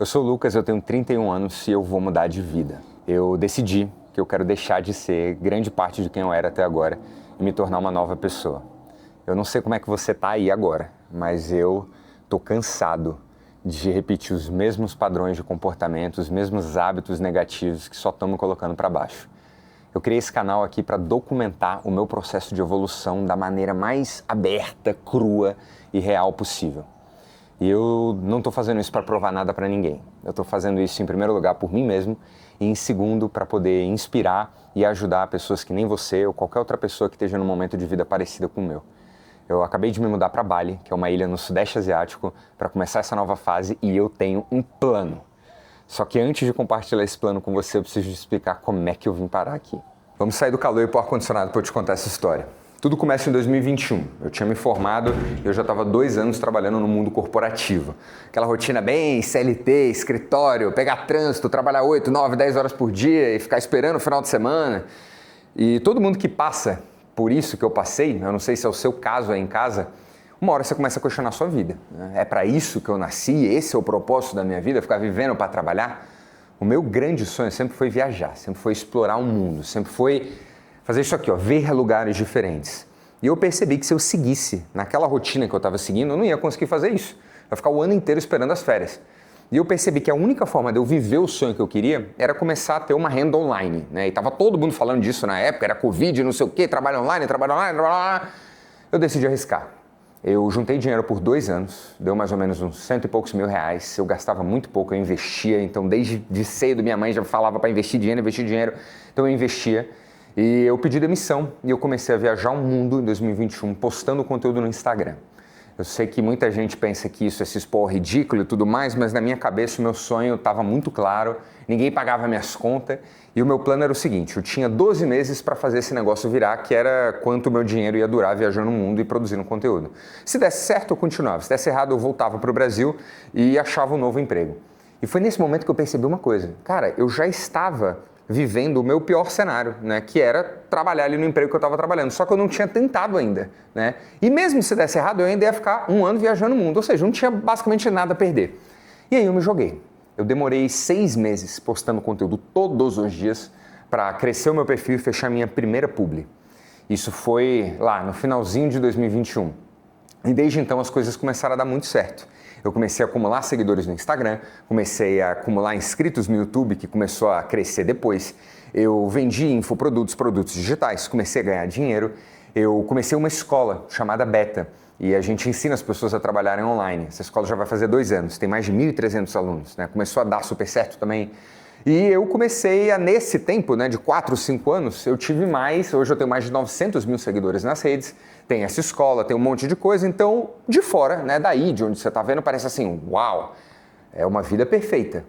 Eu sou o Lucas, eu tenho 31 anos e eu vou mudar de vida. Eu decidi que eu quero deixar de ser grande parte de quem eu era até agora e me tornar uma nova pessoa. Eu não sei como é que você tá aí agora, mas eu tô cansado de repetir os mesmos padrões de comportamento, os mesmos hábitos negativos que só estão me colocando para baixo. Eu criei esse canal aqui para documentar o meu processo de evolução da maneira mais aberta, crua e real possível. E eu não estou fazendo isso para provar nada para ninguém. Eu estou fazendo isso, em primeiro lugar, por mim mesmo e, em segundo, para poder inspirar e ajudar pessoas que nem você ou qualquer outra pessoa que esteja num momento de vida parecido com o meu. Eu acabei de me mudar para Bali, que é uma ilha no Sudeste Asiático, para começar essa nova fase e eu tenho um plano. Só que antes de compartilhar esse plano com você, eu preciso explicar como é que eu vim parar aqui. Vamos sair do calor e pôr ar-condicionado para eu te contar essa história. Tudo começa em 2021. Eu tinha me formado e eu já estava 2 anos trabalhando no mundo corporativo. Aquela rotina bem CLT, escritório, pegar trânsito, trabalhar 8, 9, 10 horas por dia e ficar esperando o final de semana. E todo mundo que passa por isso que eu passei, eu não sei se é o seu caso aí em casa, uma hora você começa a questionar a sua vida. É para isso que eu nasci? Esse é o propósito da minha vida? Ficar vivendo para trabalhar? O meu grande sonho sempre foi viajar, sempre foi explorar o mundo, sempre foi fazer isso aqui, ó, ver lugares diferentes. E eu percebi que se eu seguisse naquela rotina que eu estava seguindo, eu não ia conseguir fazer isso. Eu ia ficar o ano inteiro esperando as férias. E eu percebi que a única forma de eu viver o sonho que eu queria era começar a ter uma renda online, né? E tava todo mundo falando disso na época, era Covid, não sei o quê, trabalho online, trabalho online, blá, blá, blá. Eu decidi arriscar. Eu juntei dinheiro por 2 anos, deu mais ou menos uns 100 e poucos mil reais. Eu gastava muito pouco, eu investia, então desde cedo minha mãe já falava para investir dinheiro, então eu investia. E eu pedi demissão e eu comecei a viajar o mundo em 2021, postando conteúdo no Instagram. Eu sei que muita gente pensa que isso é se expor ridículo e tudo mais, mas na minha cabeça o meu sonho estava muito claro, ninguém pagava minhas contas e o meu plano era o seguinte, eu tinha 12 meses para fazer esse negócio virar, que era quanto o meu dinheiro ia durar viajando o mundo e produzindo conteúdo. Se desse certo, eu continuava, se desse errado, eu voltava para o Brasil e achava um novo emprego. E foi nesse momento que eu percebi uma coisa, cara, eu já estava vivendo o meu pior cenário, né, que era trabalhar ali no emprego que eu estava trabalhando, só que eu não tinha tentado ainda, né, e mesmo se desse errado, eu ainda ia ficar 1 ano viajando o mundo, ou seja, não tinha basicamente nada a perder. E aí eu me joguei. Eu demorei 6 meses postando conteúdo todos os dias para crescer o meu perfil e fechar minha primeira publi. Isso foi lá no finalzinho de 2021. E desde então as coisas começaram a dar muito certo. Eu comecei a acumular seguidores no Instagram, comecei a acumular inscritos no YouTube, que começou a crescer depois. Eu vendi infoprodutos, produtos digitais, comecei a ganhar dinheiro. Eu comecei uma escola chamada Beta e a gente ensina as pessoas a trabalharem online. Essa escola já vai fazer 2 anos, tem mais de 1.300 alunos, né? Começou a dar super certo também. E eu comecei a, nesse tempo, né, de 4, 5 anos, eu tive mais, hoje eu tenho mais de 900 mil seguidores nas redes, tem essa escola, tem um monte de coisa, então de fora, né, daí de onde você está vendo, parece assim, uau, é uma vida perfeita.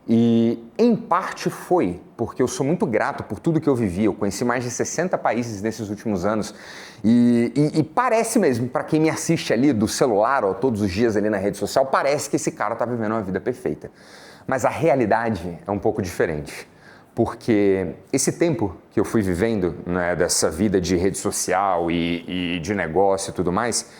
E em parte foi, porque eu sou muito grato por tudo que eu vivi, eu conheci mais de 60 países nesses últimos anos e parece mesmo, para quem me assiste ali do celular ou todos os dias ali na rede social, parece que esse cara está vivendo uma vida perfeita. Mas a realidade é um pouco diferente, porque esse tempo que eu fui vivendo, né, dessa vida de rede social e de negócio e tudo mais,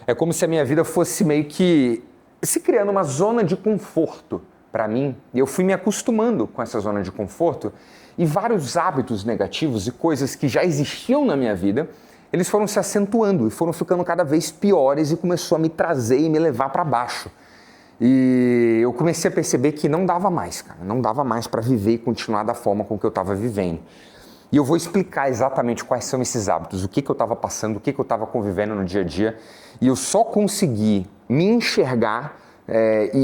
é como se a minha vida fosse meio que se criando uma zona de conforto para mim, e eu fui me acostumando com essa zona de conforto e vários hábitos negativos e coisas que já existiam na minha vida, eles foram se acentuando e foram ficando cada vez piores e começou a me trazer e me levar para baixo. E eu comecei a perceber que não dava mais, cara, não dava mais para viver e continuar da forma com que eu estava vivendo. E eu vou explicar exatamente quais são esses hábitos, o que eu estava passando, o que eu estava convivendo no dia a dia. E eu só consegui me enxergar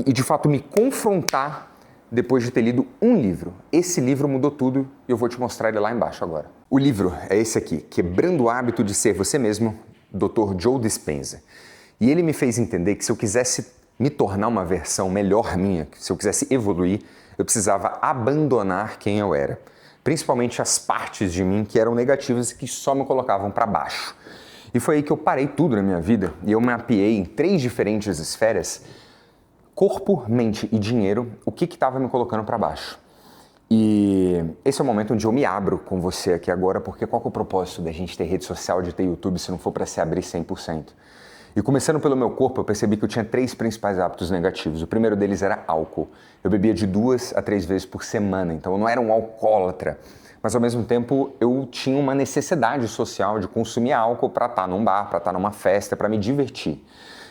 e de fato me confrontar depois de ter lido um livro. Esse livro mudou tudo e eu vou te mostrar ele lá embaixo agora. O livro é esse aqui, Quebrando o Hábito de Ser Você Mesmo, Dr. Joe Dispenza. E ele me fez entender que se eu quisesse me tornar uma versão melhor minha, se eu quisesse evoluir, eu precisava abandonar quem eu era. Principalmente as partes de mim que eram negativas e que só me colocavam para baixo. E foi aí que eu parei tudo na minha vida e eu mapeei em 3 diferentes esferas, corpo, mente e dinheiro, o que estava me colocando para baixo. E esse é o momento onde eu me abro com você aqui agora, porque qual que é o propósito da gente ter rede social, de ter YouTube, se não for para se abrir 100%? E começando pelo meu corpo, eu percebi que eu tinha 3 principais hábitos negativos. O primeiro deles era álcool. Eu bebia de 2 a 3 vezes por semana, então eu não era um alcoólatra. Mas ao mesmo tempo eu tinha uma necessidade social de consumir álcool para estar num bar, para estar numa festa, para me divertir.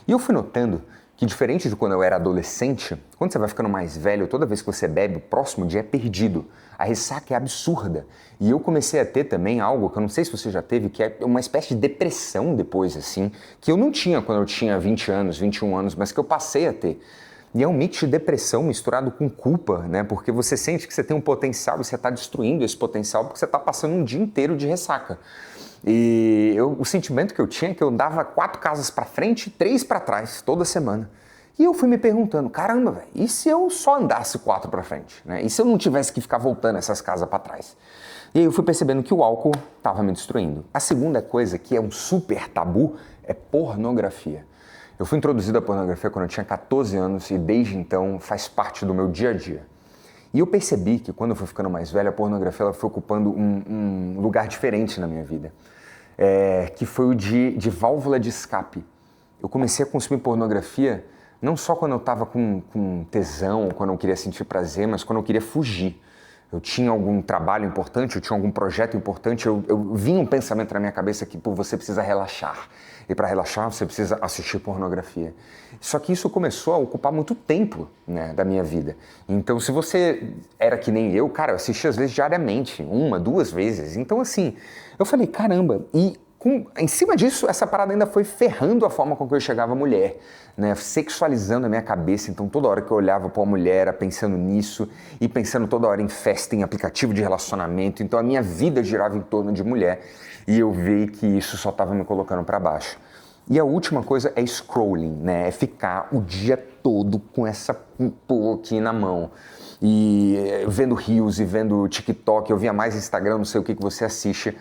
E eu fui notando que, diferente de quando eu era adolescente, quando você vai ficando mais velho, toda vez que você bebe, o próximo dia é perdido. A ressaca é absurda. E eu comecei a ter também algo que eu não sei se você já teve, que é uma espécie de depressão depois, assim, que eu não tinha quando eu tinha 20 anos, 21 anos, mas que eu passei a ter. E é um mix de depressão misturado com culpa, né? Porque você sente que você tem um potencial e você está destruindo esse potencial porque você está passando um dia inteiro de ressaca. E o sentimento que eu tinha é que eu dava 4 casas para frente e 3 para trás toda semana. E eu fui me perguntando, caramba, velho, e se eu só andasse 4 para frente, né? E se eu não tivesse que ficar voltando essas casas para trás? E aí eu fui percebendo que o álcool estava me destruindo. A segunda coisa, que é um super tabu, é pornografia. Eu fui introduzido à pornografia quando eu tinha 14 anos e desde então faz parte do meu dia a dia. E eu percebi que quando eu fui ficando mais velho, a pornografia ela foi ocupando um lugar diferente na minha vida, que foi o de válvula de escape. Eu comecei a consumir pornografia não só quando eu estava com tesão, quando eu queria sentir prazer, mas quando eu queria fugir. Eu tinha algum trabalho importante, eu tinha algum projeto importante, eu vinha um pensamento na minha cabeça que você precisa relaxar. E para relaxar você precisa assistir pornografia. Só que isso começou a ocupar muito tempo, né, da minha vida. Então se você era que nem eu, cara, eu assistia às vezes diariamente, 1, 2 vezes. Então assim, eu falei, caramba, e em cima disso, essa parada ainda foi ferrando a forma com que eu chegava à mulher, né? Sexualizando a minha cabeça. Então, toda hora que eu olhava para uma mulher, era pensando nisso e pensando toda hora em festa, em aplicativo de relacionamento. Então, a minha vida girava em torno de mulher e eu vi que isso só estava me colocando para baixo. E a última coisa é scrolling, né? É ficar o dia todo com essa porra aqui na mão. E vendo Reels e vendo TikTok, eu via mais Instagram, não sei o que você assiste.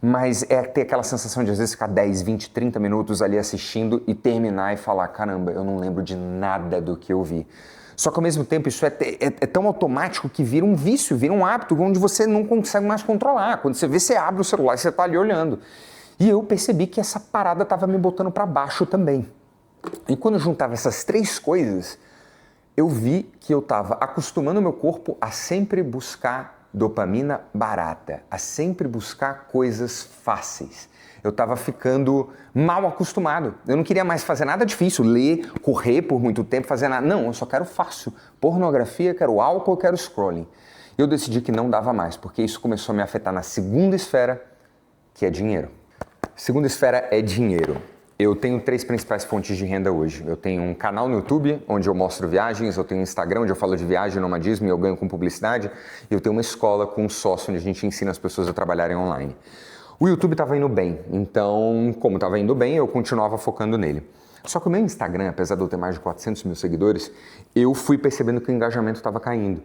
Mas é ter aquela sensação de às vezes ficar 10, 20, 30 minutos ali assistindo e terminar e falar, caramba, eu não lembro de nada do que eu vi. Só que ao mesmo tempo isso é tão automático que vira um vício, vira um hábito onde você não consegue mais controlar. Quando você vê, você abre o celular e você está ali olhando. E eu percebi que essa parada estava me botando para baixo também. E quando eu juntava essas 3 coisas, eu vi que eu estava acostumando o meu corpo a sempre buscar dopamina barata, a sempre buscar coisas fáceis. Eu estava ficando mal acostumado. Eu não queria mais fazer nada difícil, ler, correr por muito tempo, fazer nada. Não, eu só quero fácil. Pornografia, quero álcool, quero scrolling. Eu decidi que não dava mais, porque isso começou a me afetar na segunda esfera, que é dinheiro. Segunda esfera é dinheiro. Eu tenho 3 principais fontes de renda hoje. Eu tenho um canal no YouTube, onde eu mostro viagens, eu tenho um Instagram, onde eu falo de viagem, nomadismo e eu ganho com publicidade, e eu tenho uma escola com um sócio, onde a gente ensina as pessoas a trabalharem online. O YouTube estava indo bem, então, como estava indo bem, eu continuava focando nele. Só que o meu Instagram, apesar de eu ter mais de 400 mil seguidores, eu fui percebendo que o engajamento estava caindo.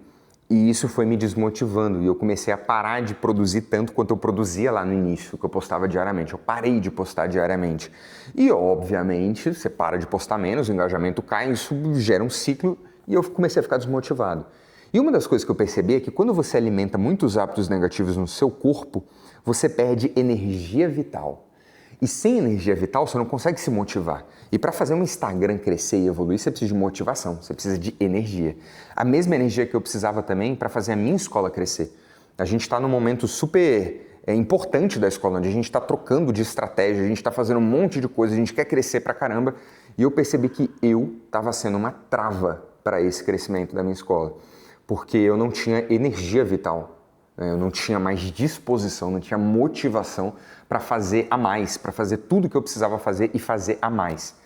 E isso foi me desmotivando e eu comecei a parar de produzir tanto quanto eu produzia lá no início, que eu postava diariamente. Eu parei de postar diariamente. E, obviamente, você para de postar menos, o engajamento cai, isso gera um ciclo e eu comecei a ficar desmotivado. E uma das coisas que eu percebi é que quando você alimenta muitos hábitos negativos no seu corpo, você perde energia vital. E sem energia vital, você não consegue se motivar. E para fazer um Instagram crescer e evoluir, você precisa de motivação, você precisa de energia. A mesma energia que eu precisava também para fazer a minha escola crescer. A gente está num momento super importante da escola, onde a gente está trocando de estratégia, a gente está fazendo um monte de coisa, a gente quer crescer pra caramba. E eu percebi que eu estava sendo uma trava para esse crescimento da minha escola. Porque eu não tinha energia vital. Eu não tinha mais disposição, não tinha motivação para fazer a mais, para fazer tudo que eu precisava fazer e fazer a mais.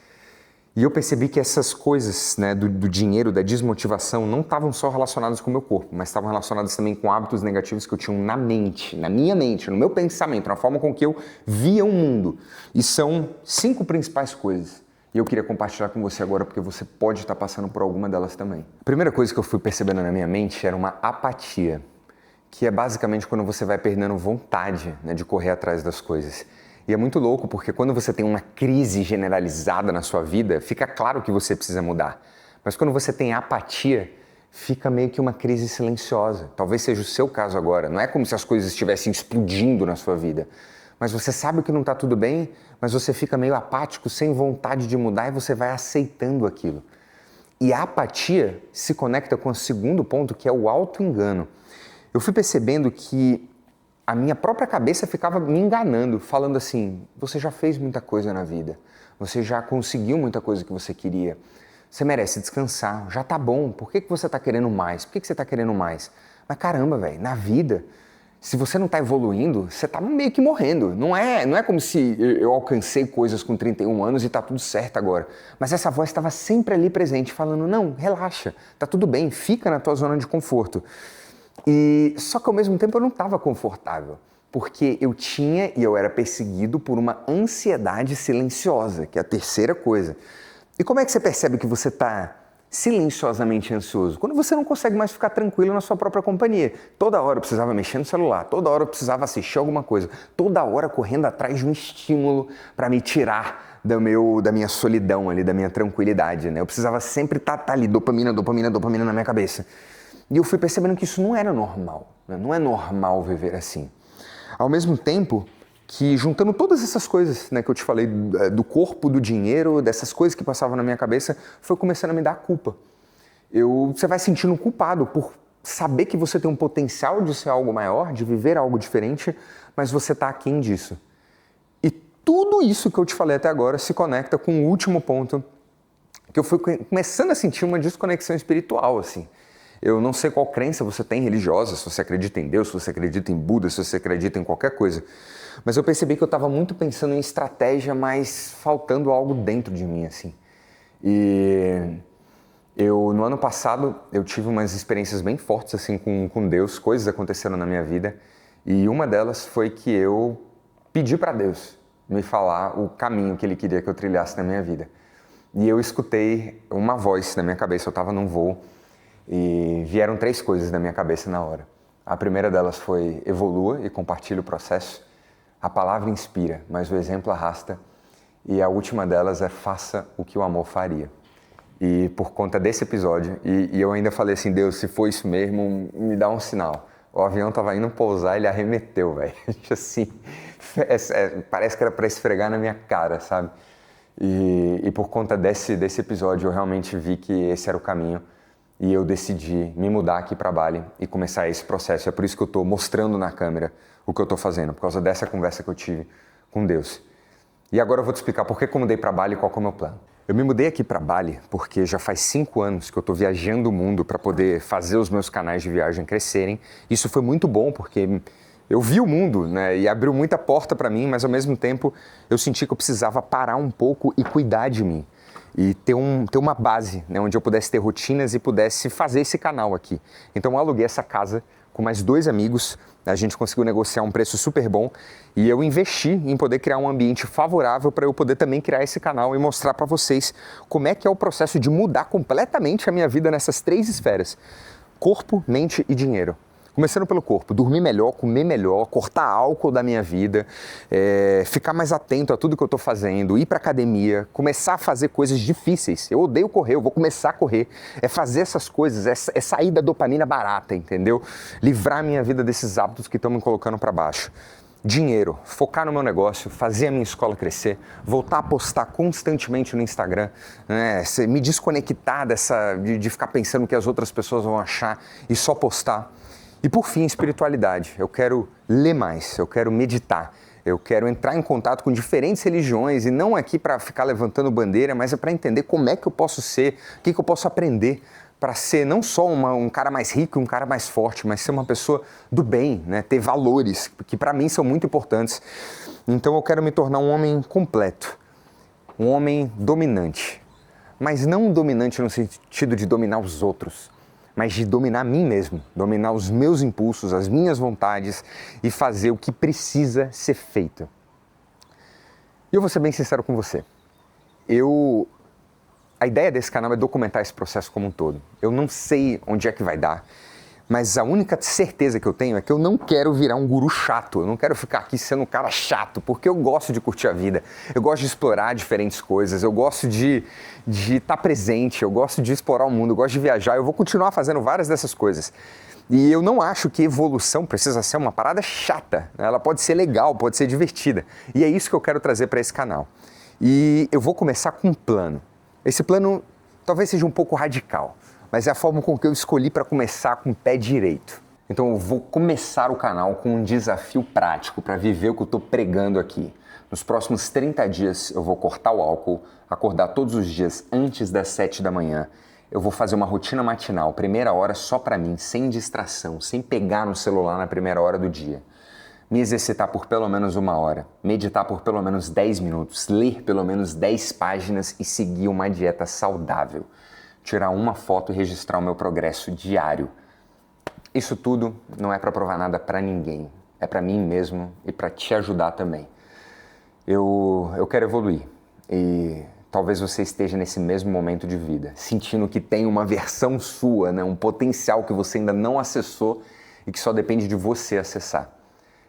E eu percebi que essas coisas, né, do dinheiro, da desmotivação, não estavam só relacionadas com o meu corpo, mas estavam relacionadas também com hábitos negativos que eu tinha na mente, na minha mente, no meu pensamento, na forma com que eu via o mundo. E são 5 principais coisas. E eu queria compartilhar com você agora porque você pode estar passando por alguma delas também. A primeira coisa que eu fui percebendo na minha mente era uma apatia, que é basicamente quando você vai perdendo vontade, né, de correr atrás das coisas. E é muito louco, porque quando você tem uma crise generalizada na sua vida, fica claro que você precisa mudar. Mas quando você tem apatia, fica meio que uma crise silenciosa. Talvez seja o seu caso agora. Não é como se as coisas estivessem explodindo na sua vida. mas você sabe que não está tudo bem, mas você fica meio apático, sem vontade de mudar e você vai aceitando aquilo. E a apatia se conecta com o segundo ponto, que é o auto-engano. Eu fui percebendo que a minha própria cabeça ficava me enganando, falando assim, você já fez muita coisa na vida, você já conseguiu muita coisa que você queria, você merece descansar, já tá bom, por que você tá querendo mais? Por que você tá querendo mais? Mas caramba, velho, na vida, se você não tá evoluindo, você tá meio que morrendo. Não é como se eu alcancei coisas com 31 anos e tá tudo certo agora. Mas essa voz estava sempre ali presente, falando, não, relaxa, tá tudo bem, fica na tua zona de conforto. E só que ao mesmo tempo eu não estava confortável, porque eu era perseguido por uma ansiedade silenciosa, que é a terceira coisa. E como é que você percebe que você está silenciosamente ansioso? Quando você não consegue mais ficar tranquilo na sua própria companhia. Toda hora eu precisava mexer no celular, toda hora eu precisava assistir alguma coisa, toda hora correndo atrás de um estímulo para me tirar da minha solidão ali, da minha tranquilidade, né? Eu precisava sempre estar ali, dopamina na minha cabeça. E eu fui percebendo que isso não era normal, né? Não é normal viver assim. Ao mesmo tempo que, juntando todas essas coisas, né, que eu te falei, do corpo, do dinheiro, dessas coisas que passavam na minha cabeça, foi começando a me dar culpa. Você vai sentindo culpado por saber que você tem um potencial de ser algo maior, de viver algo diferente, mas você está aquém disso. E tudo isso que eu te falei até agora se conecta com o último ponto, que eu fui começando a sentir uma desconexão espiritual, assim. Eu não sei qual crença você tem religiosa, se você acredita em Deus, se você acredita em Buda, se você acredita em qualquer coisa. Mas eu percebi que eu estava muito pensando em estratégia, mas faltando algo dentro de mim, assim. E no ano passado, eu tive umas experiências bem fortes, assim, com Deus. Coisas aconteceram na minha vida. E uma delas foi que eu pedi para Deus me falar o caminho que Ele queria que eu trilhasse na minha vida. E eu escutei uma voz na minha cabeça, eu estava num voo. E vieram 3 coisas na minha cabeça na hora. A primeira delas foi evolua e compartilhe o processo. A palavra inspira, mas o exemplo arrasta. E a última delas é faça o que o amor faria. E por conta desse episódio, e eu ainda falei assim, Deus, se for isso mesmo, me dá um sinal. O avião tava indo pousar, ele arremeteu, velho. Assim, parece que era para esfregar na minha cara, sabe? E por conta desse episódio, eu realmente vi que esse era o caminho. E eu decidi me mudar aqui para Bali e começar esse processo. É por isso que eu estou mostrando na câmera o que eu estou fazendo, por causa dessa conversa que eu tive com Deus. E agora eu vou te explicar por que eu mudei para Bali e qual é o meu plano. Eu me mudei aqui para Bali porque já faz 5 anos que eu estou viajando o mundo para poder fazer os meus canais de viagem crescerem. Isso foi muito bom porque eu vi o mundo, né, e abriu muita porta para mim, mas ao mesmo tempo eu senti que eu precisava parar um pouco e cuidar de mim. E ter uma base, né, onde eu pudesse ter rotinas e pudesse fazer esse canal aqui. Então eu aluguei essa casa com mais 2 amigos, a gente conseguiu negociar um preço super bom e eu investi em poder criar um ambiente favorável para eu poder também criar esse canal e mostrar para vocês como é que é o processo de mudar completamente a minha vida nessas 3 esferas: corpo, mente e dinheiro. Começando pelo corpo, dormir melhor, comer melhor, cortar álcool da minha vida, ficar mais atento a tudo que eu estou fazendo, ir para academia, começar a fazer coisas difíceis. Eu odeio correr, eu vou começar a correr. É fazer essas coisas, é sair da dopamina barata, entendeu? Livrar a minha vida desses hábitos que estão me colocando para baixo. Dinheiro, focar no meu negócio, fazer a minha escola crescer, voltar a postar constantemente no Instagram, né? Me desconectar de ficar pensando o que as outras pessoas vão achar e só postar. E por fim, espiritualidade. Eu quero ler mais, eu quero meditar, eu quero entrar em contato com diferentes religiões e não aqui para ficar levantando bandeira, mas é para entender como é que eu posso ser, o que eu posso aprender para ser não só um cara mais rico, um cara mais forte, mas ser uma pessoa do bem, né? Ter valores que para mim são muito importantes. Então eu quero me tornar um homem completo, um homem dominante, mas não dominante no sentido de dominar os outros, mas de dominar a mim mesmo, dominar os meus impulsos, as minhas vontades e fazer o que precisa ser feito. E eu vou ser bem sincero com você. A ideia desse canal é documentar esse processo como um todo. Eu não sei onde é que vai dar, Mas a única certeza que eu tenho é que eu não quero virar um guru chato, eu não quero ficar aqui sendo um cara chato, porque eu gosto de curtir a vida, eu gosto de explorar diferentes coisas, eu gosto de estar presente, eu gosto de explorar o mundo, eu gosto de viajar, eu vou continuar fazendo várias dessas coisas. E eu não acho que evolução precisa ser uma parada chata, né? Ela pode ser legal, pode ser divertida. E é isso que eu quero trazer para esse canal. E eu vou começar com um plano. Esse plano talvez seja um pouco radical, mas é a forma com que eu escolhi para começar com o pé direito. Então eu vou começar o canal com um desafio prático para viver o que eu estou pregando aqui. Nos próximos 30 dias eu vou cortar o álcool, acordar todos os dias antes das 7 da manhã. Eu vou fazer uma rotina matinal, primeira hora só para mim, sem distração, sem pegar no celular na primeira hora do dia. Me exercitar por pelo menos 1 hora, meditar por pelo menos 10 minutos, ler pelo menos 10 páginas e seguir uma dieta saudável. Tirar uma foto e registrar o meu progresso diário. Isso tudo não é para provar nada para ninguém, é para mim mesmo e para te ajudar também. Eu quero evoluir e talvez você esteja nesse mesmo momento de vida, sentindo que tem uma versão sua, né? Um potencial que você ainda não acessou e que só depende de você acessar.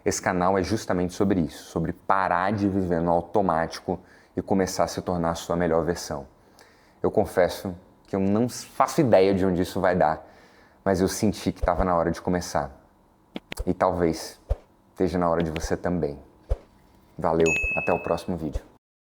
Esse canal é justamente sobre isso, sobre parar de viver no automático e começar a se tornar a sua melhor versão. Eu confesso que eu não faço ideia de onde isso vai dar, mas eu senti que estava na hora de começar. E talvez esteja na hora de você também. Valeu, até o próximo vídeo.